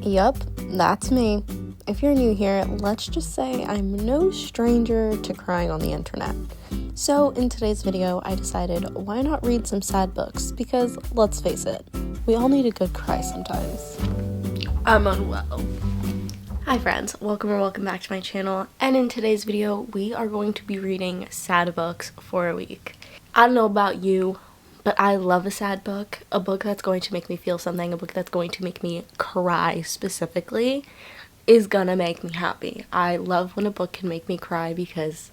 Yup, that's me. If you're new here, let's just say I'm no stranger to crying on the internet. So in today's video, I decided why not read some sad books, because let's face it, we all need a good cry sometimes. I'm unwell. Hi friends, welcome back to my channel, and in today's video, we are going to be reading sad books for a week. I don't know about you, but I love a sad book, a book that's going to make me feel something, a book that's going to make me cry specifically, is gonna make me happy. I love when a book can make me cry because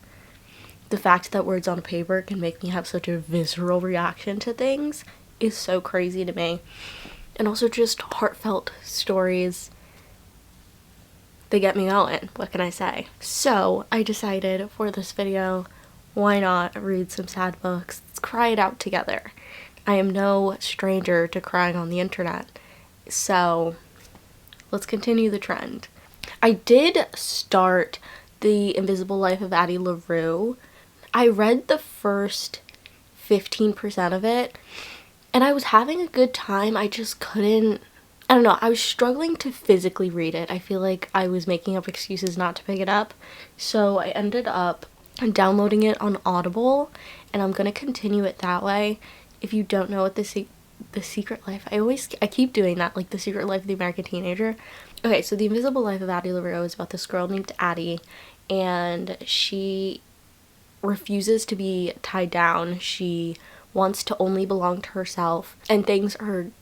the fact that words on paper can make me have such a visceral reaction to things is so crazy to me. And also just heartfelt stories, they get me going. What can I say? So I decided for this video, why not read some sad books? Let's cry it out together. I am no stranger to crying on the internet, so let's continue the trend. I did start The Invisible Life of Addie LaRue. I read the first 15% of it, and I was having a good time. I just couldn't, I don't know, I was struggling to physically read it. I feel like I was making up excuses not to pick it up, so I ended up downloading it on Audible, and I'm gonna continue it that way. If you don't know what The Secret Life, I keep doing that, like The Secret Life of the American Teenager. Okay, so The Invisible Life of Addie LaRue is about this girl named Addie, and she refuses to be tied down. She wants to only belong to herself, and things and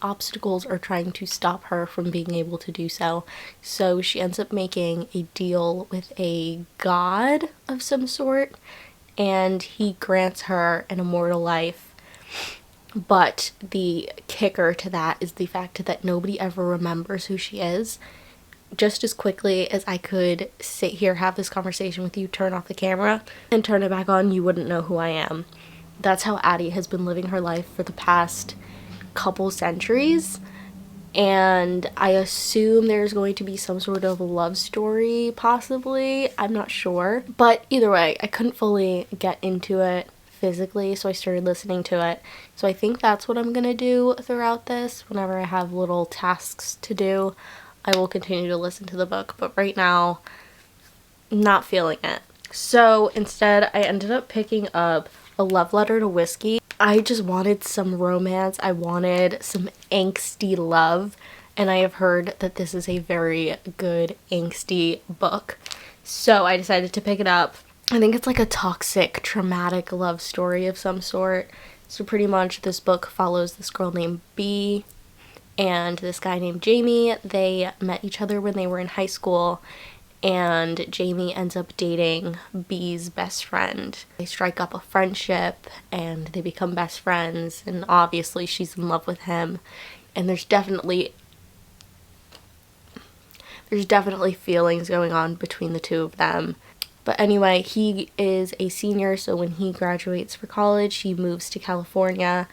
obstacles are trying to stop her from being able to do so. So she ends up making a deal with a god of some sort, and he grants her an immortal life. But the kicker to that is the fact that nobody ever remembers who she is. Just as quickly as I could sit here, have this conversation with you, turn off the camera, and turn it back on, you wouldn't know who I am. That's how Addie has been living her life for the past couple centuries. And I assume there's going to be some sort of love story, possibly. I'm not sure. But either way, I couldn't fully get into it physically, so I started listening to it. So I think that's what I'm gonna do throughout this. Whenever I have little tasks to do, I will continue to listen to the book. But right now, not feeling it. So instead, I ended up picking up A Love Letter to Whiskey. I just wanted some romance. I wanted some angsty love, and I have heard that this is a very good angsty book. So I decided to pick it up. I think it's like a toxic, traumatic love story of some sort. So pretty much this book follows this girl named B and this guy named Jamie. They met each other when they were in high school, and Jamie ends up dating B's best friend. They strike up a friendship and they become best friends, and obviously she's in love with him, and there's definitely feelings going on between the two of them. But anyway, he is a senior, so when he graduates for college, he moves to California,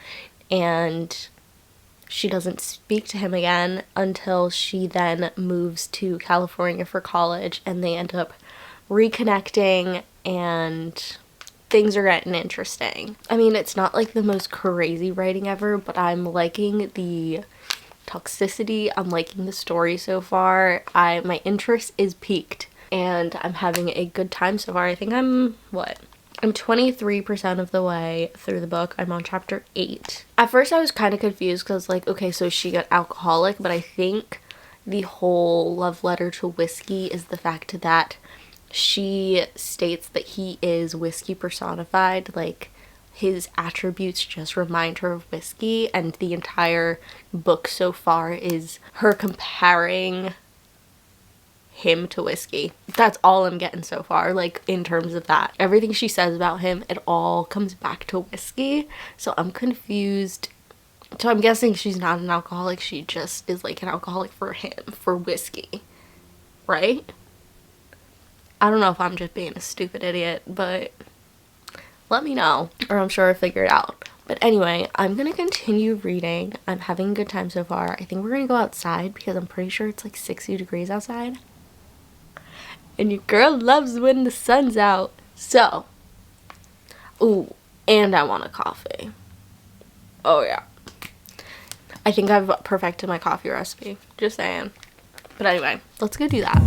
and she doesn't speak to him again until she then moves to California for college, and they end up reconnecting, and things are getting interesting. I mean, it's not like the most crazy writing ever, but I'm liking the toxicity, I'm liking the story so far. My interest is piqued, and I'm having a good time so far. I think I'm 23% of the way through the book. I'm on chapter 8. At first I was kind of confused because like, okay, so she got alcoholic, but I think the whole love letter to whiskey is the fact that she states that he is whiskey personified. Like, his attributes just remind her of whiskey, and the entire book so far is her comparing him to whiskey. That's all I'm getting so far, like, in terms of that. Everything she says about him, it all comes back to whiskey, so I'm confused. So I'm guessing she's not an alcoholic, she just is like an alcoholic for him, for whiskey, right? I don't know if I'm just being a stupid idiot, but let me know, or I'm sure I'll figure it out. But anyway, I'm gonna continue reading. I'm having a good time so far. I think we're gonna go outside because I'm pretty sure it's like 60 degrees outside. And your girl loves when the sun's out. So, ooh, and I want a coffee. Oh yeah. I think I've perfected my coffee recipe. Just saying. But anyway, let's go do that.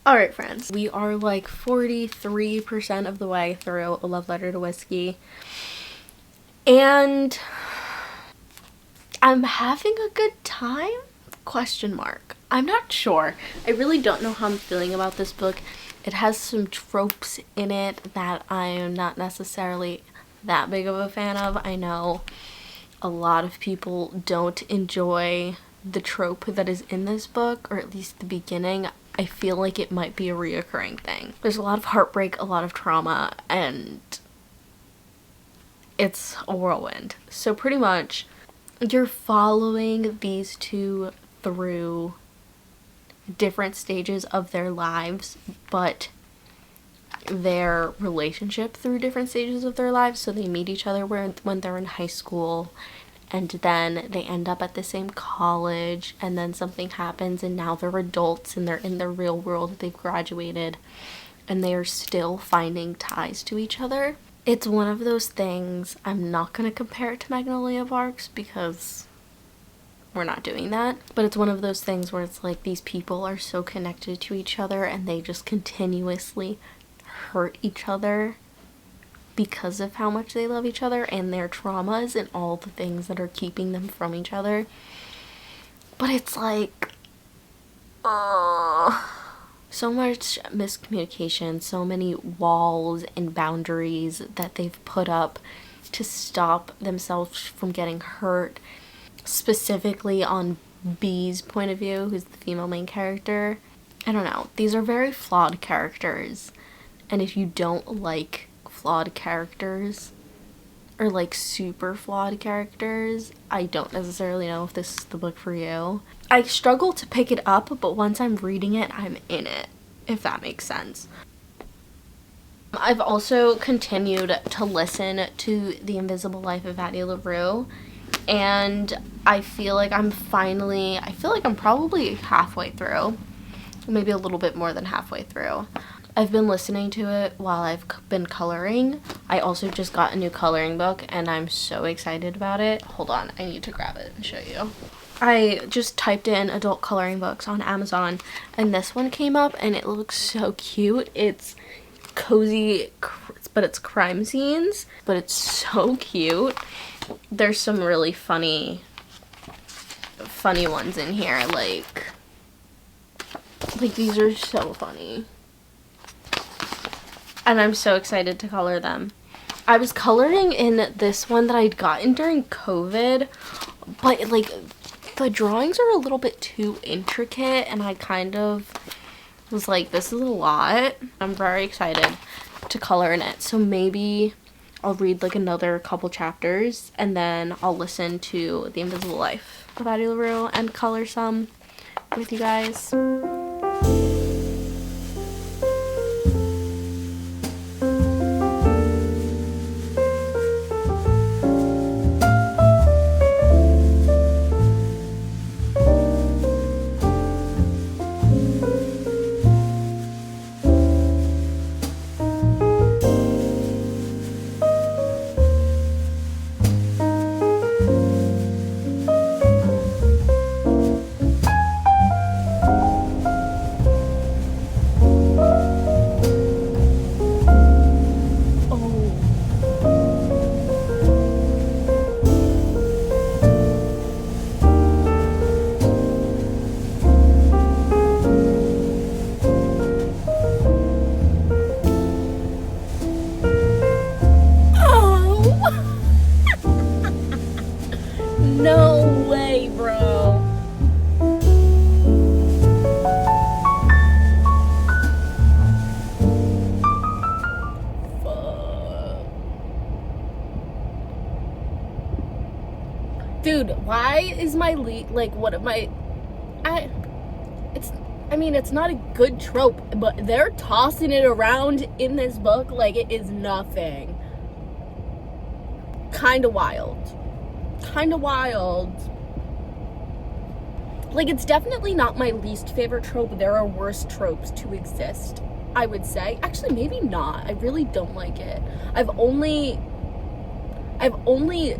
Alright friends, we are like 43% of the way through A Love Letter to Whiskey, and I'm having a good time? Question mark. I'm not sure. I really don't know how I'm feeling about this book. It has some tropes in it that I am not necessarily that big of a fan of. I know a lot of people don't enjoy the trope that is in this book, or at least the beginning. I feel like it might be a reoccurring thing. There's a lot of heartbreak, a lot of trauma, and it's a whirlwind. So pretty much you're following these two through different stages of their lives, but their relationship through different stages of their lives. So they meet each other when they're in high school, and then they end up at the same college, and then something happens and now they're adults and they're in the real world, they've graduated, and they are still finding ties to each other. It's one of those things, I'm not going to compare it to Magnolia Parks because we're not doing that, but it's one of those things where it's like these people are so connected to each other and they just continuously hurt each other because of how much they love each other and their traumas and all the things that are keeping them from each other. But it's like, so much miscommunication, so many walls and boundaries that they've put up to stop themselves from getting hurt, specifically on B's point of view, who's the female main character. I don't know, these are very flawed characters, and if you don't like flawed characters, or like super flawed characters, I don't necessarily know if this is the book for you. I struggle to pick it up, but once I'm reading it, I'm in it, if that makes sense. I've also continued to listen to The Invisible Life of Addie LaRue, and I feel like I'm probably halfway through, maybe a little bit more than halfway through. I've been listening to it while I've been coloring. I also just got a new coloring book and I'm so excited about it. Hold on, I need to grab it and show you. I just typed in adult coloring books on Amazon and this one came up and it looks so cute. It's cozy, but it's crime scenes, but it's so cute. There's some really funny ones in here, like these are so funny. And I'm so excited to color them. I was coloring in this one that I'd gotten during COVID, but like the drawings are a little bit too intricate and I kind of was like, this is a lot. I'm very excited to color in it. So maybe I'll read like another couple chapters and then I'll listen to The Invisible Life of Addie LaRue and color some with you guys. is my one of my, it's not a good trope, but they're tossing it around in this book like it is nothing. Kind of wild. Like, it's definitely not my least favorite trope. There are worse tropes to exist, I would say. Actually, maybe not. I really don't like it. I've only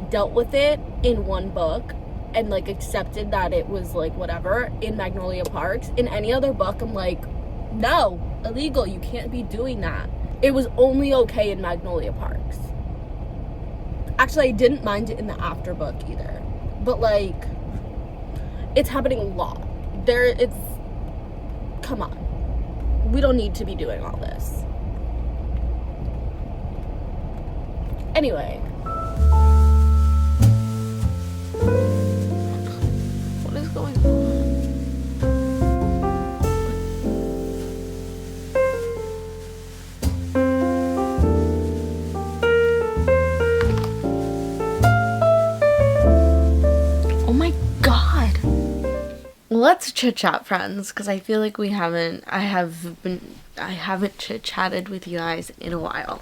dealt with it in one book and, like, accepted that it was, like, whatever, in Magnolia Parks. In any other book, I'm like, no, illegal. You can't be doing that. It was only okay in Magnolia Parks. Actually, I didn't mind it in the after book either. But, like, it's happening a lot. Come on. We don't need to be doing all this. Anyway. What is going on? Oh my God. Let's chit chat, friends, because I feel like I haven't chit chatted with you guys in a while.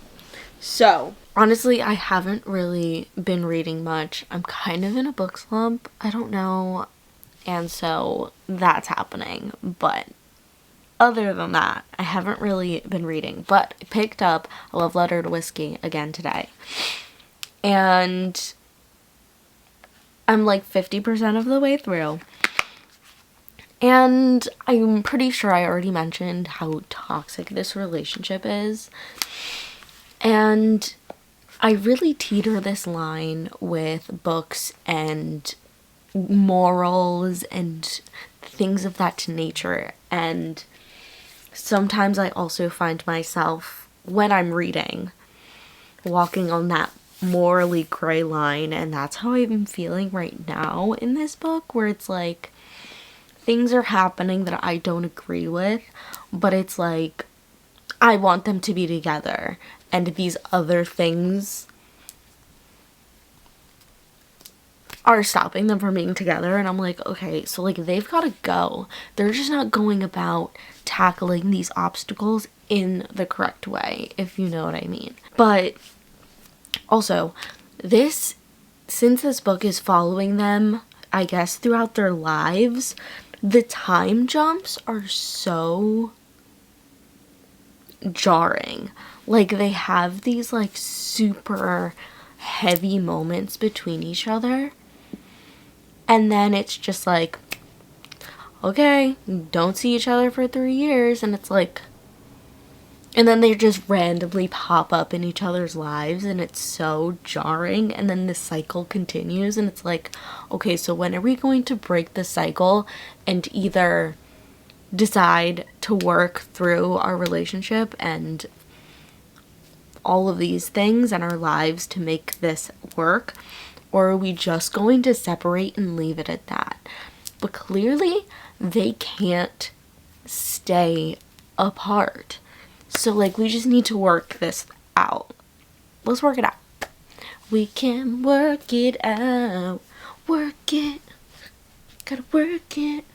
So, honestly, I haven't really been reading much. I'm kind of in a book slump. I don't know. And so that's happening. But other than that, I haven't really been reading. But I picked up A Love Letter to Whiskey again today. And I'm like 50% of the way through. And I'm pretty sure I already mentioned how toxic this relationship is. And I really teeter this line with books and morals and things of that nature. And sometimes I also find myself, when I'm reading, walking on that morally gray line. And that's how I'm feeling right now in this book, where it's like, things are happening that I don't agree with, but it's like, I want them to be together, and these other things are stopping them from being together. And I'm like, okay, so like, they've got to go. They're just not going about tackling these obstacles in the correct way, if you know what I mean. But also, since this book is following them, I guess, throughout their lives, the time jumps are so jarring. Like, they have these, like, super heavy moments between each other. And then it's just like, okay, don't see each other for 3 years. And it's like, and then they just randomly pop up in each other's lives, and it's so jarring. And then the cycle continues, and it's like, okay, so when are we going to break the cycle and either decide to work through our relationship and all of these things in our lives to make this work, or are we just going to separate and leave it at that? But clearly, they can't stay apart. So, like, we just need to work this out. Let's work it out. We can work it out. Work it. Gotta work it.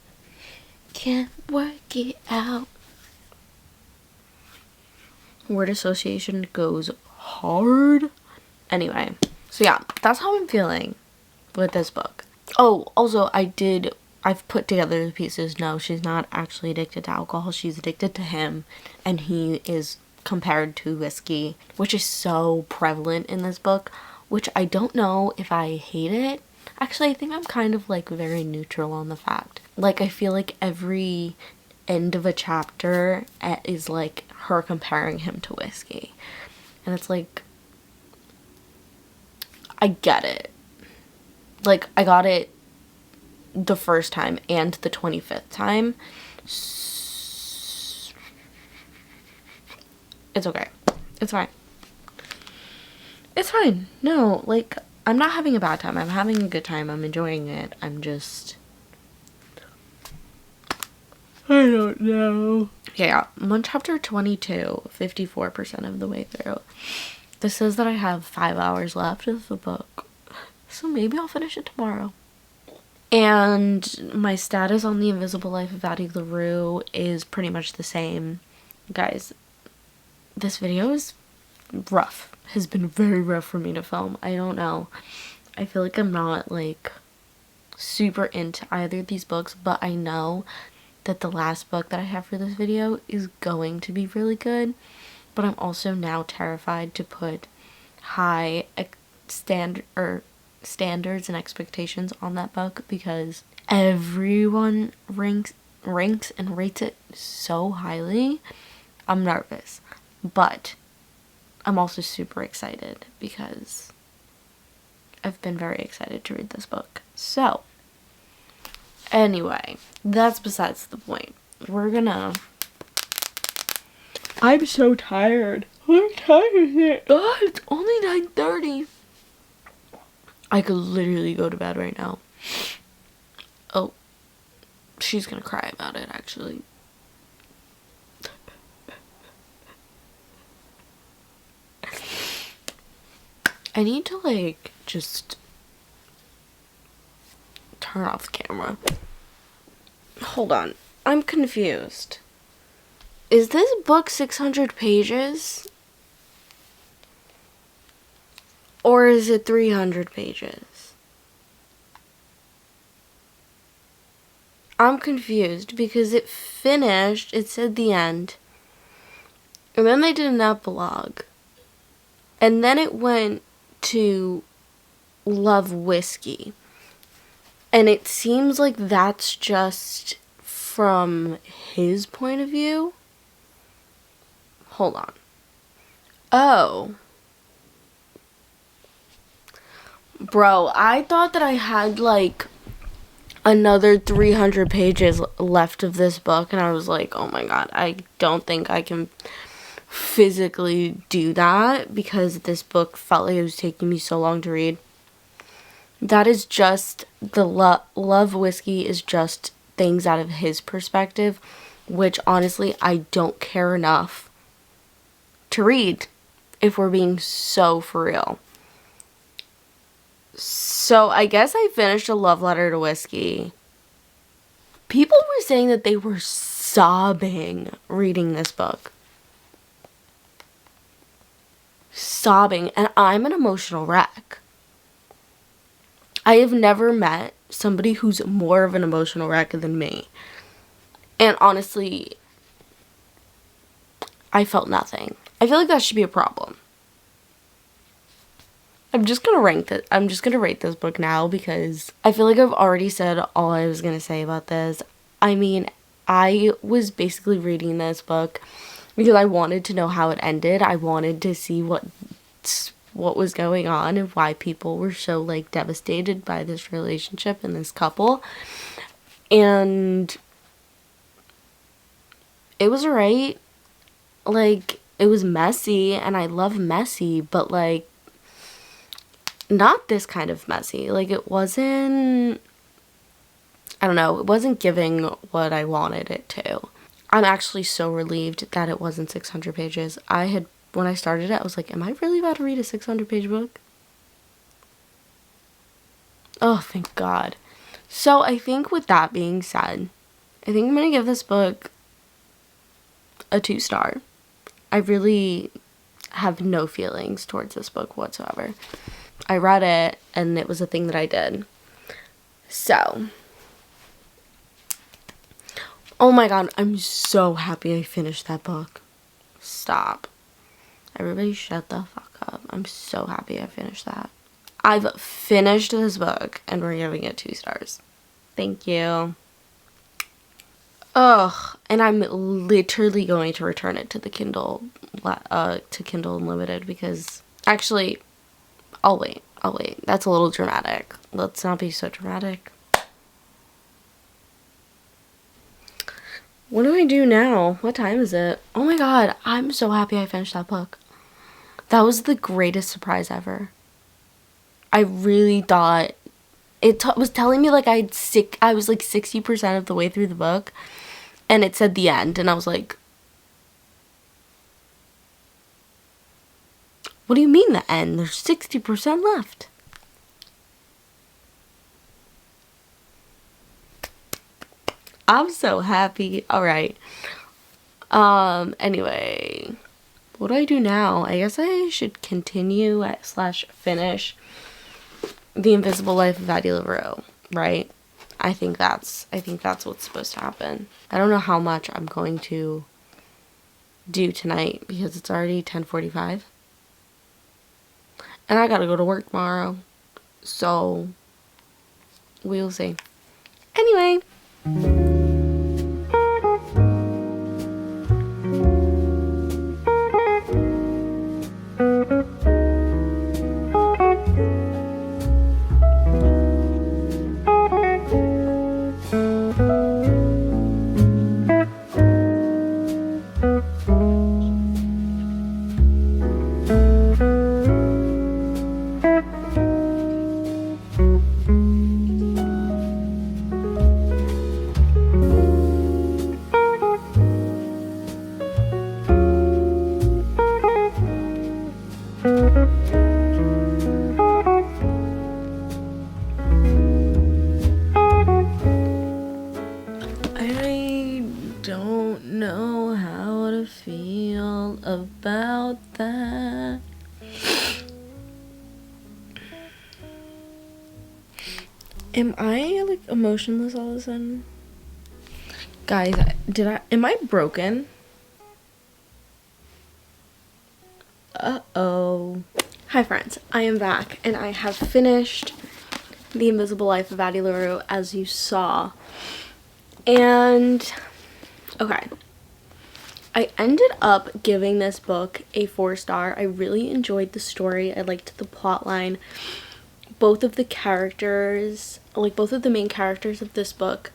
Can't work it out. Word association goes hard. Anyway, so yeah, that's how I'm feeling with this book. Oh, also, I've put together the pieces. No, she's not actually addicted to alcohol. She's addicted to him, and he is compared to whiskey, which is so prevalent in this book, which I don't know if I hate it. Actually, I think I'm kind of, like, very neutral on the fact. Like, I feel like every end of a chapter is, like, her comparing him to whiskey. And it's like, I get it. Like, I got it the first time and the 25th time. It's okay. It's fine. It's fine. No, like, I'm not having a bad time. I'm having a good time. I'm enjoying it. I'm just, I don't know. Yeah, I'm on chapter 22, 54% of the way through. This says that I have 5 hours left of the book, so maybe I'll finish it tomorrow. And my status on The Invisible Life of Addie LaRue is pretty much the same. Guys, this video is rough. Has been very rough for me to film. I don't know. I feel like I'm not, like, super into either of these books, but I know that the last book that I have for this video is going to be really good. But I'm also now terrified to put high standards and expectations on that book because everyone ranks and rates it so highly. I'm nervous, but I'm also super excited because I've been very excited to read this book. So anyway, that's besides the point. I'm so tired. What time is it? Oh, it's only 9:30. I could literally go to bed right now. Oh, she's gonna cry about it, actually. I need to, like, just turn off the camera. Hold on. I'm confused. Is this book 600 pages? Or is it 300 pages? I'm confused because it finished, it said the end, and then they did an epilogue, and then it went to Love Whiskey, and it seems like that's just from his point of view. Hold on. Oh. Bro, I thought that I had, like, another 300 pages left of this book, and I was like, oh my god, I don't think I can physically do that because this book felt like it was taking me so long to read. That is just the Love Whiskey is just things out of his perspective, which honestly I don't care enough to read, if we're being so for real. So I guess I finished A Love Letter to Whiskey. People were saying that they were sobbing reading this book. Sobbing, and I'm an emotional wreck. I have never met somebody who's more of an emotional wreck than me. And honestly, I felt nothing. I feel like that should be a problem. I'm just gonna rate this book now because I feel like I've already said all I was gonna say about this. I mean, I was basically reading this book because I wanted to know how it ended. I wanted to see what was going on and why people were so, like, devastated by this relationship and this couple. And it was alright. Like, it was messy, and I love messy, but, like, not this kind of messy. Like, it wasn't, I don't know, it wasn't giving what I wanted it to. I'm actually so relieved that it wasn't 600 pages. When I started it, I was like, am I really about to read a 600-page book? Oh, thank God. So I think with that being said, I think I'm going to give this book a 2-star. I really have no feelings towards this book whatsoever. I read it, and it was a thing that I did. So, oh my god, I'm so happy I finished that book. Stop. Everybody shut the fuck up. I'm so happy I finished that. I've finished this book, and we're giving it 2 stars. Thank you. Ugh, and I'm literally going to return it to the Kindle Unlimited because, actually, I'll wait. That's a little dramatic. Let's not be so dramatic. What do I do now? What time is it? Oh my god, I'm so happy I finished that book. That was the greatest surprise ever. I really thought it was telling me like I was like 60% of the way through the book, and it said the end, and I was like, what do you mean the end? There's 60% left. I'm so happy. All right. Anyway, what do I do now? I guess I should continue at / finish The Invisible Life of Addie LaRue, right? I think that's what's supposed to happen. I don't know how much I'm going to do tonight because it's already 10:45. And I gotta go to work tomorrow. So we'll see. Anyway. I don't know how to feel about that. Am I like emotionless all of a sudden? Guys, am I broken? Uh-oh. Hi friends, I am back and I have finished The Invisible Life of Addie LaRue, as you saw. And okay, I ended up giving this book a 4-star. I really enjoyed the story. I liked the plot line. Both of the characters, like both of the main characters of this book,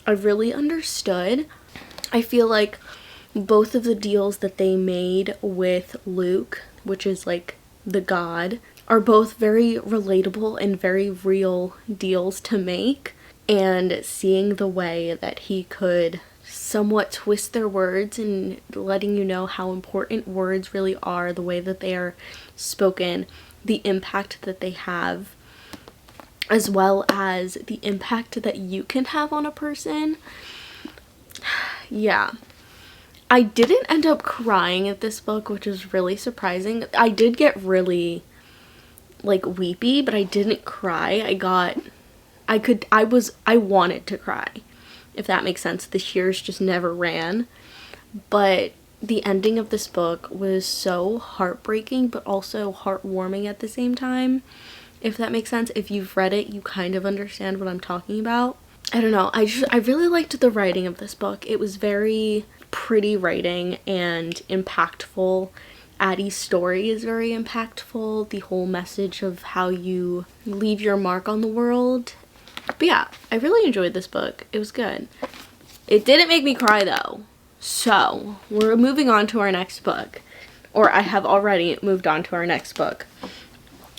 I really understood. I feel like both of the deals that they made with Luke, which is like the god, are both very relatable and very real deals to make. And seeing the way that he could somewhat twist their words and letting you know how important words really are, the way that they are spoken, the impact that they have, as well as the impact that you can have on a person. Yeah. I didn't end up crying at this book, which is really surprising. I did get really like weepy, but I didn't cry. I wanted to cry, if that makes sense. The tears just never ran. But the ending of this book was so heartbreaking, but also heartwarming at the same time, if that makes sense. If you've read it, you kind of understand what I'm talking about. I don't know. I really liked the writing of this book. It was very pretty writing and impactful. Addie's story is very impactful. The whole message of how you leave your mark on the world. But yeah, I really enjoyed this book. It was good. It didn't make me cry though. So, we're moving on to our next book. Or I have already moved on to our next book,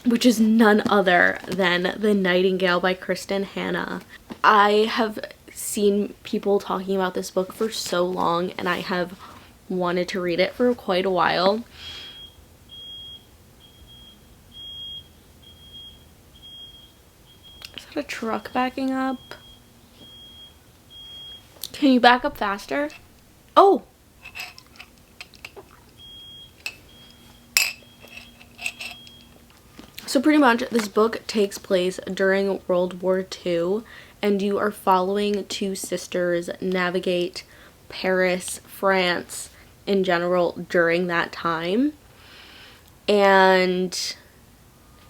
which is none other than The Nightingale by Kristen Hanna. I have seen people talking about this book for so long, and I have wanted to read it for quite a while. Is that a truck backing up? Can you back up faster? Oh! So pretty much this book takes place during World War II, and you are following two sisters navigate Paris, France in general during that time. And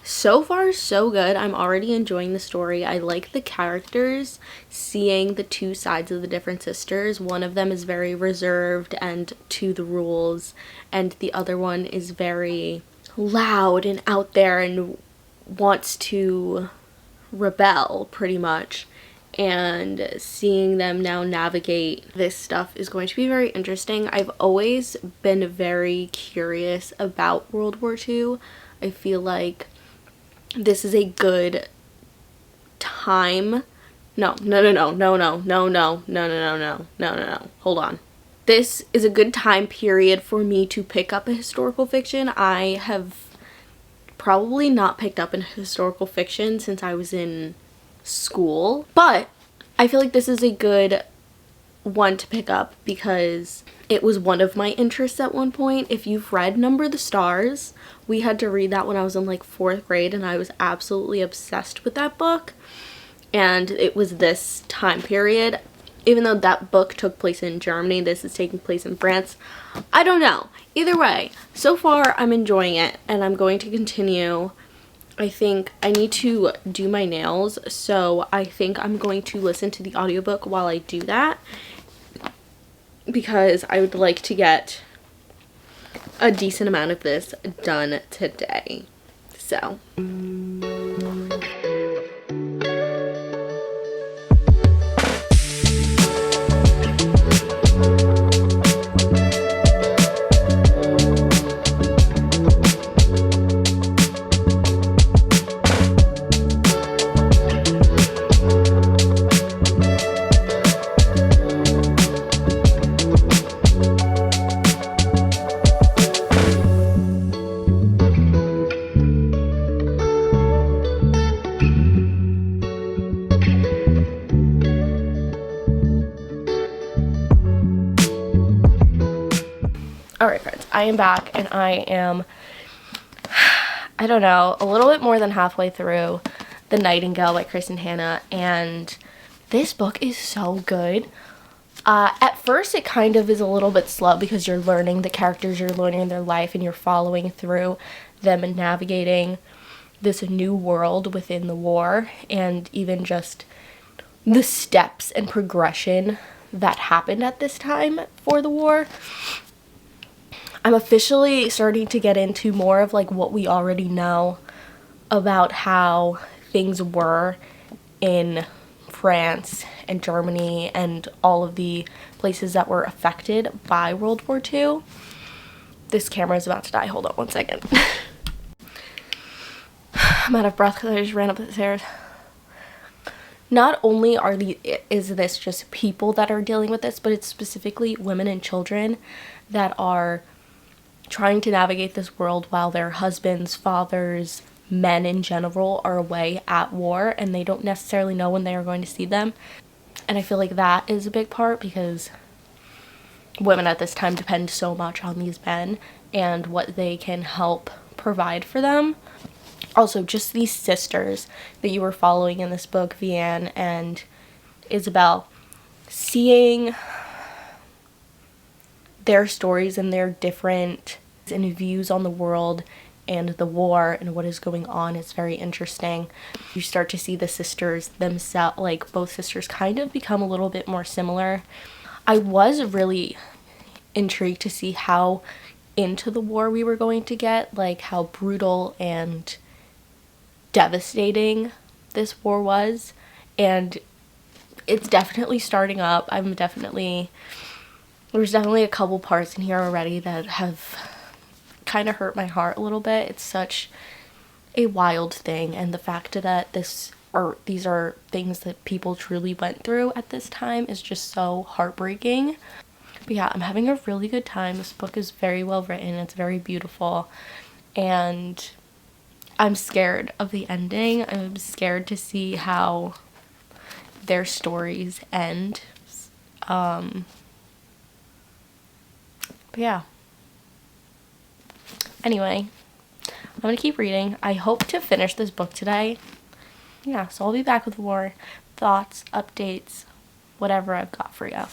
so far so good. I'm already enjoying the story. I like the characters, seeing the two sides of the different sisters. One of them is very reserved and to the rules, and the other one is very loud and out there and wants to rebel pretty much. And seeing them now navigate this stuff is going to be very interesting. I've always been very curious about World War II. I feel like this is a good time. No. Hold on. This is a good time period for me to pick up a historical fiction. I have probably not picked up a historical fiction since I was in school, but I feel like this is a good one to pick up because it was one of my interests at one point. If you've read Number the Stars, we had to read that when I was in like 4th grade, and I was absolutely obsessed with that book. And it was this time period. Even though that book took place in Germany, this is taking place in France. I don't know. Either way, so far I'm enjoying it, and I'm going to continue. I think I need to do my nails, so I think I'm going to listen to the audiobook while I do that, because I would like to get a decent amount of this done today. So alright friends, I am back, and I am, I don't know, a little bit more than halfway through The Nightingale by Kristen Hanna, and this book is so good. At first it kind of is a little bit slow because you're learning the characters, you're learning their life, and you're following through them and navigating this new world within the war, and even just the steps and progression that happened at this time for the war. I'm officially starting to get into more of like what we already know about how things were in France and Germany and all of the places that were affected by World War II. This camera is about to die. Hold on one second. I'm out of breath because I just ran up the stairs. Not only is this just people that are dealing with this, but it's specifically women and children that are trying to navigate this world while their husbands, fathers, men in general are away at war, and they don't necessarily know when they are going to see them. And I feel like that is a big part because women at this time depend so much on these men and what they can help provide for them. Also, just these sisters that you were following in this book, Vianne and Isabel, seeing their stories and their different views on the world and the war and what is going on is very interesting. You start to see the sisters themselves, like both sisters, kind of become a little bit more similar. I was really intrigued to see how into the war we were going to get, like how brutal and devastating this war was, and it's definitely starting up. There's definitely a couple parts in here already that have kind of hurt my heart a little bit. It's such a wild thing, and the fact that these are things that people truly went through at this time is just so heartbreaking. But yeah, I'm having a really good time. This book is very well written. It's very beautiful, and I'm scared of the ending. I'm scared to see how their stories end. But yeah. Anyway, I'm gonna keep reading. I hope to finish this book today. Yeah, so I'll be back with more thoughts, updates, whatever I've got for you.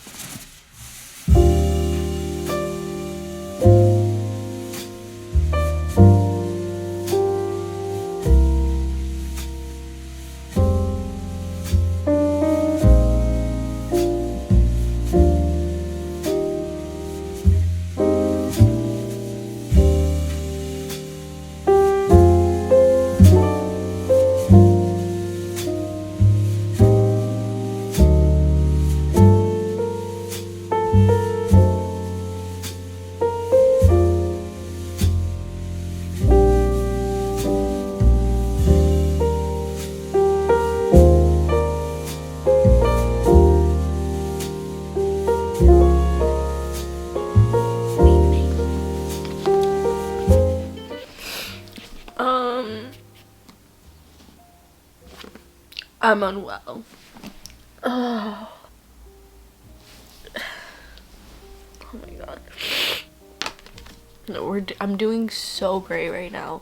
I'm unwell. Oh. Oh my god. No, I'm doing so great right now.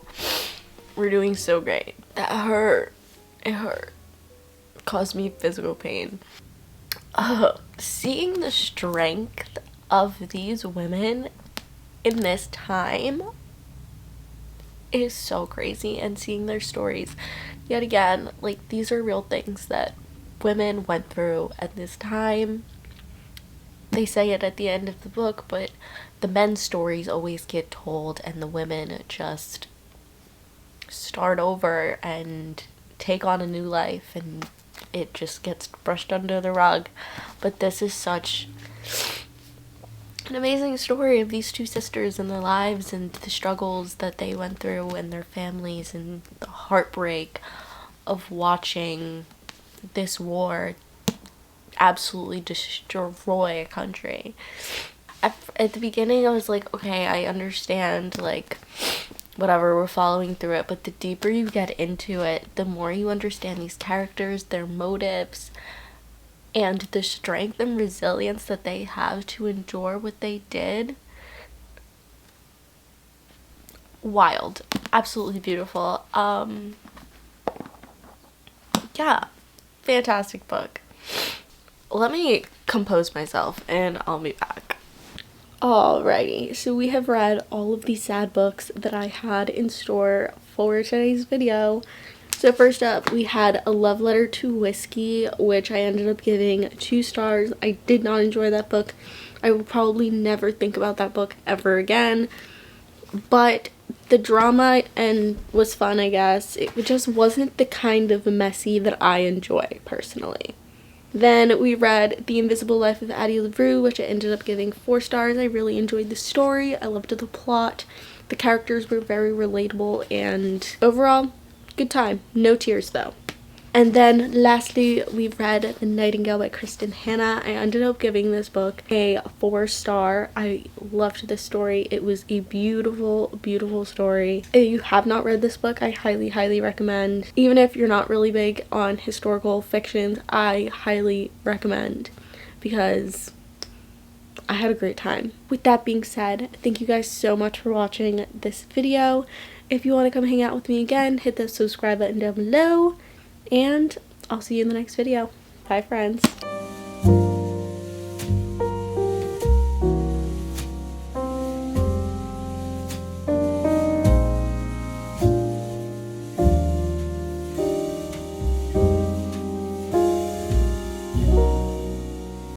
We're doing so great. That hurt. It hurt. It caused me physical pain. Seeing the strength of these women in this time is so crazy, and seeing their stories yet again, like, these are real things that women went through at this time. They say it at the end of the book, but the men's stories always get told and the women just start over and take on a new life, and it just gets brushed under the rug. But this is such an amazing story of these two sisters and their lives and the struggles that they went through and their families and the heartbreak of watching this war absolutely destroy a country. At the beginning I was like, okay, I understand, like, whatever, we're following through it, but the deeper you get into it, the more you understand these characters, their motives, and the strength and resilience that they have to endure what they did. Wild. Absolutely beautiful. Yeah, fantastic book. Let me compose myself and I'll be back. Alrighty, so we have read all of the sad books that I had in store for today's video. So first up, we had A Love Letter to Whiskey, which I ended up giving 2 stars. I did not enjoy that book. I will probably never think about that book ever again. But the drama was fun, I guess. It just wasn't the kind of messy that I enjoy personally. Then we read The Invisible Life of Addie LaRue, which I ended up giving 4 stars. I really enjoyed the story. I loved the plot. The characters were very relatable, and overall, good time. No tears though. And then lastly, we read The Nightingale by Kristen Hanna. I ended up giving this book a 4 star. I loved this story. It was a beautiful, beautiful story. If you have not read this book, I highly, highly recommend. Even if you're not really big on historical fictions, I highly recommend, because I had a great time. With that being said, thank you guys so much for watching this video. If you want to come hang out with me again, hit the subscribe button down below, and I'll see you in the next video. Bye, friends.